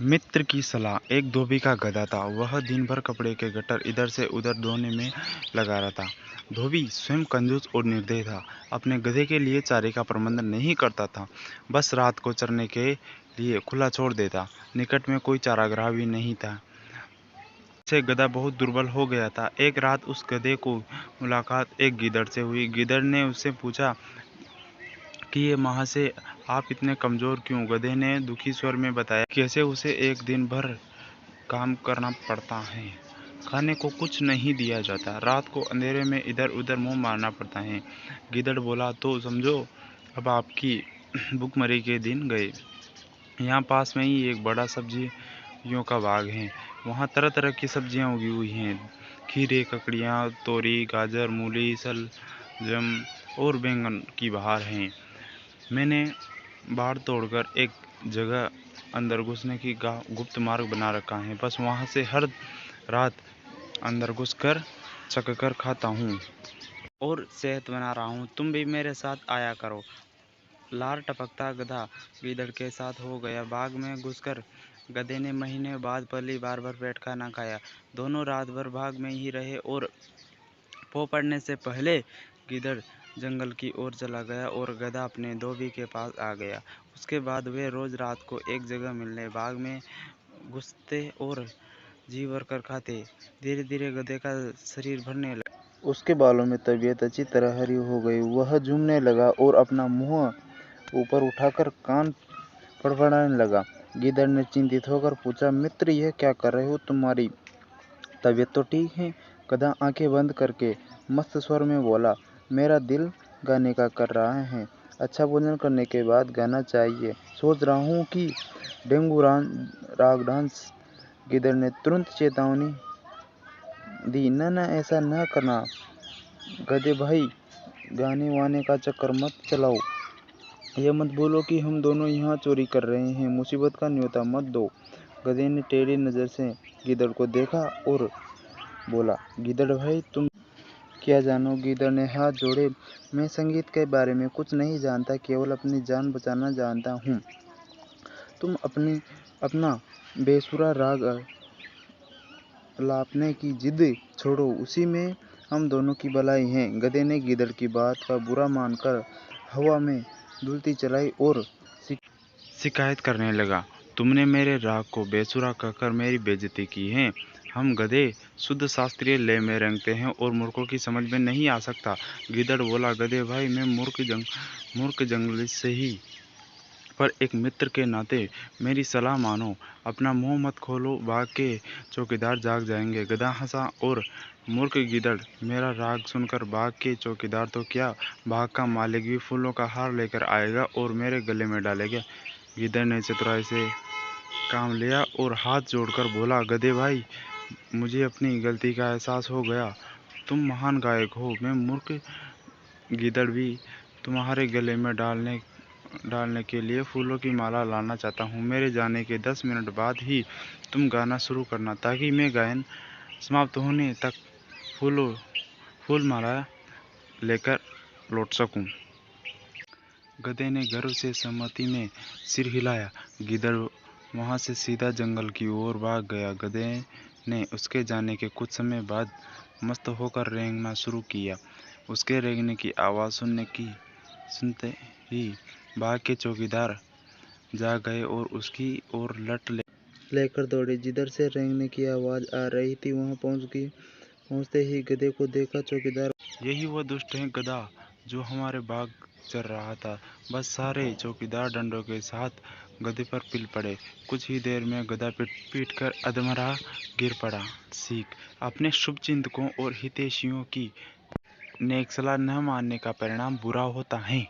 मित्र की सलाह। एक धोबी का गधा था। वह दिन भर कपड़े के गट्टर इधर से उधर धोने में लगा रहता। धोबी स्वयं कंजूस और निर्दयी था। अपने गधे के लिए चारे का प्रबंध नहीं करता था, बस रात को चरने के लिए खुला छोड़ देता। निकट में कोई चारागाह भी नहीं था, से गधा बहुत दुर्बल हो गया था। एक रात उस गधे को मुलाकात एक गीदड़ से हुई। गीदड़ ने उससे पूछा कि ये माह से आप इतने कमजोर क्यों? गधे ने दुखी स्वर में बताया कैसे उसे एक दिन भर काम करना पड़ता है, खाने को कुछ नहीं दिया जाता, रात को अंधेरे में इधर उधर मुंह मारना पड़ता है। गीदड़ बोला, तो समझो अब आपकी भूखमरी के दिन गए। यहाँ पास में ही एक बड़ा सब्जियों का बाग है। वहाँ तरह तरह की सब्जियाँ उगी हुई हैं। खीरे, ककड़ियाँ, तोरी, गाजर, मूली, शलजम और बैंगन की बहार हैं। मैंने बाड़ तोड़कर एक जगह अंदर घुसने की गुप्त मार्ग बना रखा है। बस वहाँ से हर रात अंदर घुसकर चखकर खाता हूँ और सेहत बना रहा हूँ। तुम भी मेरे साथ आया करो। लार टपकता गधा गीदड़ के साथ हो गया। बाग में घुसकर गधे ने महीने बाद पहली बार भर पेट खाना खाया। दोनों रात भर बाग में ही रहे और पो पड़ने से पहले गीदड़ जंगल की ओर चला गया और गधा अपने धोबी के पास आ गया। उसके बाद वे रोज रात को एक जगह मिलने बाग में घुसते और जी भरकर खाते। धीरे धीरे गधे का शरीर भरने लगा। उसके बालों में तबीयत अच्छी तरह हरी हो गई। वह झूमने लगा और अपना मुंह ऊपर उठाकर कान फड़फड़ाने लगा। गीदड़ ने चिंतित होकर पूछा, मित्र, यह क्या कर रहे हो? तुम्हारी तबीयत तो ठीक है? गधा आंखें बंद करके मस्त स्वर में बोला, मेरा दिल गाने का कर रहा है। अच्छा भोजन करने के बाद गाना चाहिए। सोच रहा हूँ कि डेंगू राग डांस। गिदड़ ने तुरंत चेतावनी दी, न ऐसा न करना गधे भाई, गाने वाने का चक्कर मत चलाओ। यह मत बोलो कि हम दोनों यहाँ चोरी कर रहे हैं। मुसीबत का न्योता मत दो। गधे ने टेढ़ी नज़र से गिदड़ को देखा और बोला, गिदड़ भाई, तुम क्या जानो? गिदड़ ने हाथ जोड़े, मैं संगीत के बारे में कुछ नहीं जानता, केवल अपनी जान बचाना जानता हूँ। तुम अपना बेसुरा राग लापने की जिद छोड़ो, उसी में हम दोनों की भलाई है। गधे ने गिदड़ की बात का बुरा मानकर हवा में धुलती चलाई और शिकायत करने लगा, तुमने मेरे राग को बेसुरा कहकर मेरी बेइज्जती की है। हम गधे शुद्ध शास्त्रीय लय में रंगते हैं और मूर्खों की समझ में नहीं आ सकता। गिदड़ बोला, गधे भाई, मैं मूर्ख जंगली से ही, पर एक मित्र के नाते मेरी सलाह मानो। अपना मुंह मत खोलो, बाग के चौकीदार जाग जाएंगे। गधा हंसा और मूर्ख गिदड़, मेरा राग सुनकर बाग के चौकीदार तो क्या, बाग का मालिक भी फूलों का हार लेकर आएगा और मेरे गले में डालेगा। गिदड़ ने चतुराई से काम लिया और हाथ जोड़कर बोला, गधे भाई, मुझे अपनी गलती का एहसास हो गया। तुम महान गायक हो, मैं मूर्ख गिदड़ भी तुम्हारे गले में डालने के लिए फूलों की माला लाना चाहता हूँ। मेरे जाने के 10 मिनट बाद ही तुम गाना शुरू करना, ताकि मैं गायन समाप्त होने तक फूल माला लेकर लौट सकूं। गधे ने गर्व से सहमति में सिर हिलाया। गिदड़ वहां से सीधा जंगल की ओर भाग गया। गधे ने उसके जाने के कुछ समय बाद मस्त होकर रेंगना शुरू किया। उसके रेंगने की आवाज़ सुनते ही बाग के चौकीदार जाग गए और उसकी ओर लट लेकर दौड़े। जिधर से रेंगने की आवाज़ आ रही थी वहां पहुंचते ही गधे को देखा। चौकीदार, यही वो दुष्ट है गधा जो हमारे बाग चल रहा था। बस सारे चौकीदार डंडों के साथ गधे पर पिल पड़े। कुछ ही देर में गधा पीट कर अधमरा गिर पड़ा। सीख, अपने शुभचिंतकों और हितैषियों की नेक सलाह न मानने का परिणाम बुरा होता है।